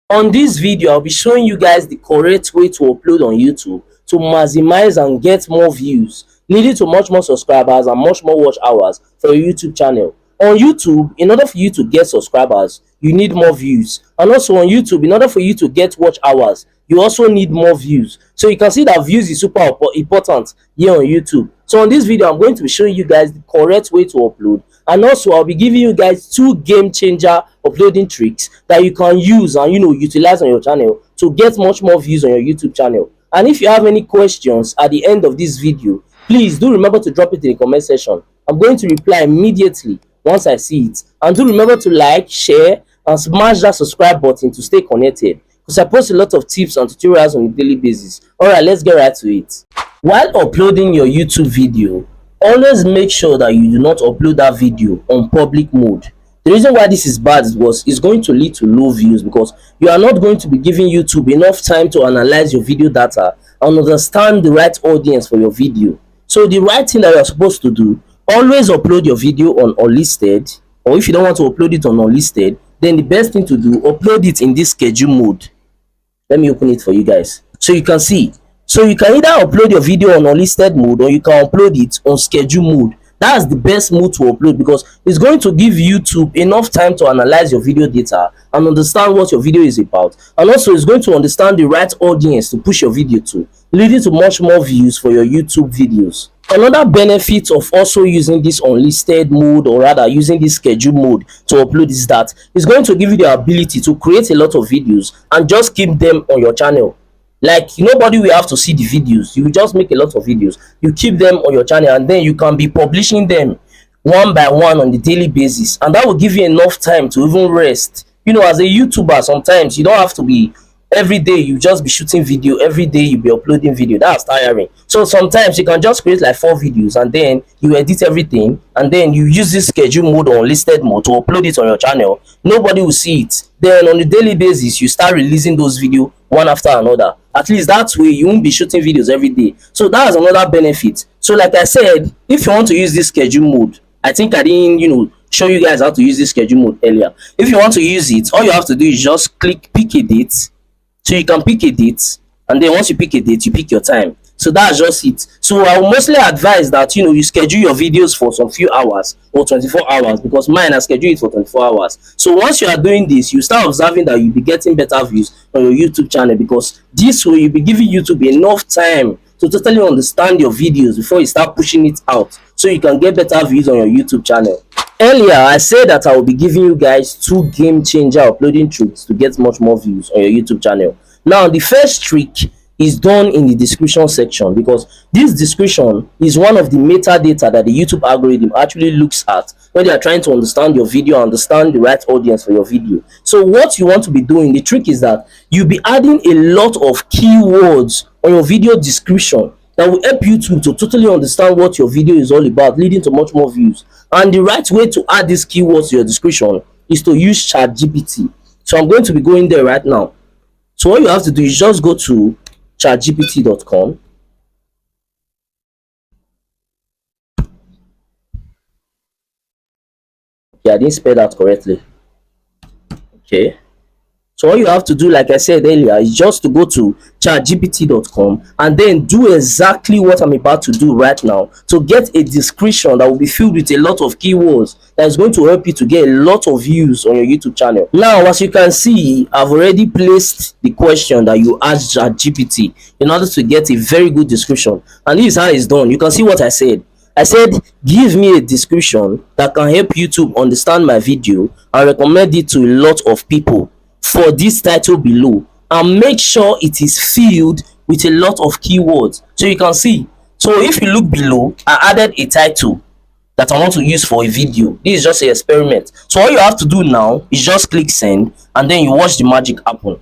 On this video, I'll be showing you guys the correct way to upload on YouTube to maximize and get more views, leading to much more subscribers and much more watch hours for your YouTube channel. On YouTube, in order for you to get subscribers, you need more views. And also on YouTube, in order for you to get watch hours, you also need more views. So you can see that views is super important here on YouTube. So on this video, I'm going to be showing you guys the correct way to upload, and also I'll be giving you guys 2 game changer uploading tricks that you can use and utilize on your channel to get much more views on your YouTube channel. And if you have any questions at the end of this video, please do remember to drop it in the comment section. I'm going to reply immediately once I see it. And do remember to like, share and smash that subscribe button to stay connected, because I post a lot of tips and tutorials on a daily basis. Alright, let's get right to it. While uploading your YouTube video, always make sure that you do not upload that video on public mode. The reason why this is bad is it's going to lead to low views, because you are not going to be giving YouTube enough time to analyze your video data and understand the right audience for your video. So the right thing that you are supposed to do, always upload your video on unlisted, or if you don't want to upload it on unlisted, then the best thing to do, upload it in this schedule mode. Let me open it for you guys so you can see. So you can either upload your video on unlisted mode, or you can upload it on schedule mode. That's the best mode to upload, because it's going to give YouTube enough time to analyze your video data and understand what your video is about, and also it's going to understand the right audience to push your video to, leading to much more views for your YouTube videos. Another benefit of also using this unlisted mode, or rather using this schedule mode to upload, is that it's going to give you the ability to create a lot of videos and just keep them on your channel. Like, nobody will have to see the videos. You will just make a lot of videos, you keep them on your channel, and then you can be publishing them one by one on the daily basis, and that will give you enough time to even rest. As a YouTuber, sometimes you don't have to be every day you just be shooting video, every day you be uploading video. That's tiring. So sometimes you can just create like 4 videos, and then you edit everything, and then you use this schedule mode or unlisted mode to upload it on your channel. Nobody will see it. Then on a daily basis, you start releasing those videos one after another. At least that way you won't be shooting videos every day. So that's another benefit. So like I said, if you want to use this schedule mode, I think I didn't show you guys how to use this schedule mode earlier. If you want to use it, all you have to do is just pick a date. So you can pick a date, and then once you pick a date, you pick your time. So that's just it. So I will mostly advise that you schedule your videos for some few hours or 24 hours, because mine I schedule it for 24 hours. So once you are doing this, you start observing that you'll be getting better views on your YouTube channel, because this way you'll be giving YouTube enough time to totally understand your videos before you start pushing it out, so you can get better views on your YouTube channel. Earlier I said that I will be giving you guys 2 game changer uploading tricks to get much more views on your YouTube channel. Now the first trick is done in the description section, because this description is one of the metadata that the YouTube algorithm actually looks at when they are trying to understand your video, understand the right audience for your video. So what you want to be doing, the trick is that you'll be adding a lot of keywords on your video description that will help YouTube to totally understand what your video is all about, leading to much more views. And the right way to add these keywords to your description is to use ChatGPT. So I'm going to be going there right now. So what you have to do is just go to chatgpt.com. Yeah, I didn't spell that correctly. Okay. So all you have to do, like I said earlier, is just to go to chatgpt.com and then do exactly what I'm about to do right now, to get a description that will be filled with a lot of keywords that is going to help you to get a lot of views on your YouTube channel. Now, as you can see, I've already placed the question that you asked ChatGPT in order to get a very good description, and this is how it's done. You can see what I said. I said, give me a description that can help YouTube understand my video and recommend it to a lot of people for this title below, and make sure it is filled with a lot of keywords. So you can see, so if you look below, I added a title that I want to use for a video. This is just an experiment. So all you have to do now is just click send, and then you watch the magic happen.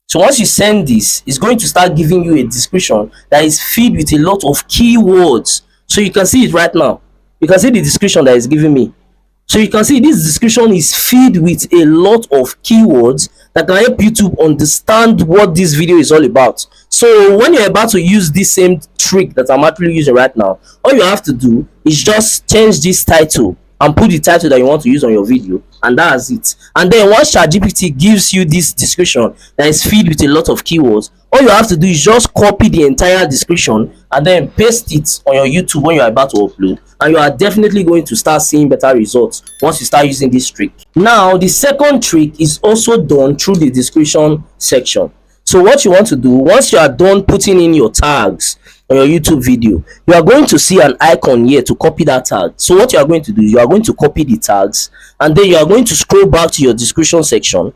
So once you send this, it's going to start giving you a description that is filled with a lot of keywords. So you can see it right now. You can see the description that is giving me. So you can see this description is filled with a lot of keywords that can help you to understand what this video is all about. So when you're about to use this same trick that I'm actually using right now, all you have to do is just change this title and put the title that you want to use on your video, and that's it. And then once ChatGPT gives you this description that is filled with a lot of keywords, all you have to do is just copy the entire description and then paste it on your YouTube when you are about to upload, and you are definitely going to start seeing better results once you start using this trick. Now the second trick is also done through the description section. So what you want to do, once you are done putting in your tags on your YouTube video, you are going to see an icon here to copy that tag. So what you are going to do, you are going to copy the tags, and then you are going to scroll back to your description section.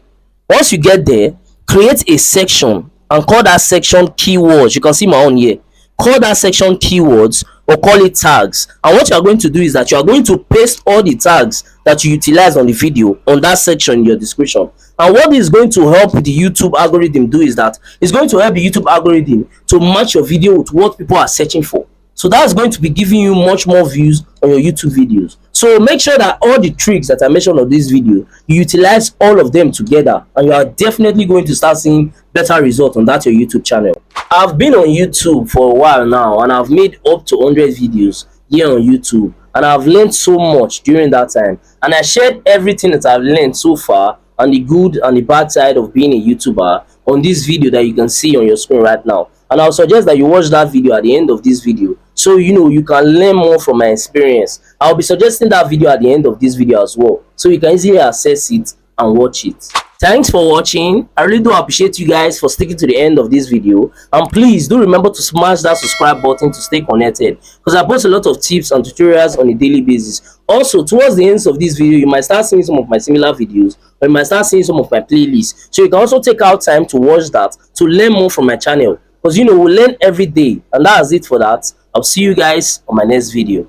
Once you get there, create a section and call that section keywords. You can see my own here. Call that section keywords or call it tags. And what you are going to do is that you are going to paste all the tags that you utilize on the video on that section in your description. And what is going to help the YouTube algorithm do is that it's going to help the YouTube algorithm to match your video with what people are searching for. So that's going to be giving you much more views on your YouTube videos. So make sure that all the tricks that I mentioned on this video, you utilize all of them together, and you are definitely going to start seeing better results on that your YouTube channel. I've been on YouTube for a while now, and I've made up to 100 videos here on YouTube, and I've learned so much during that time, and I shared everything that I've learned so far and the good and the bad side of being a YouTuber on this video that you can see on your screen right now. And I'll suggest that you watch that video at the end of this video, so you can learn more from my experience. I'll be suggesting that video at the end of this video as well, so you can easily access it and watch it. Thanks for watching. I really do appreciate you guys for sticking to the end of this video, and please do remember to smash that subscribe button to stay connected, because I post a lot of tips and tutorials on a daily basis. Also, towards the end of this video, you might start seeing some of my similar videos, or you might start seeing some of my playlists, so you can also take out time to watch that to learn more from my channel, because we learn every day. And that's it for that. I'll see you guys on my next video.